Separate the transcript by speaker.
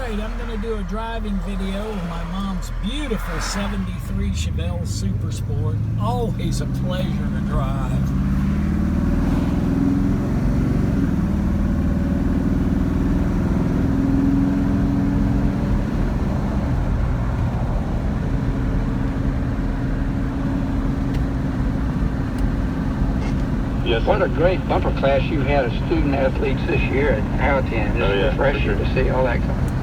Speaker 1: Alright, I'm going to do a driving video of my mom's beautiful 73 Chevelle Super Sport. Always a pleasure to drive.
Speaker 2: Yes, what a great bumper class you had of student athletes this year at Powhatan. It's refreshing to see all that.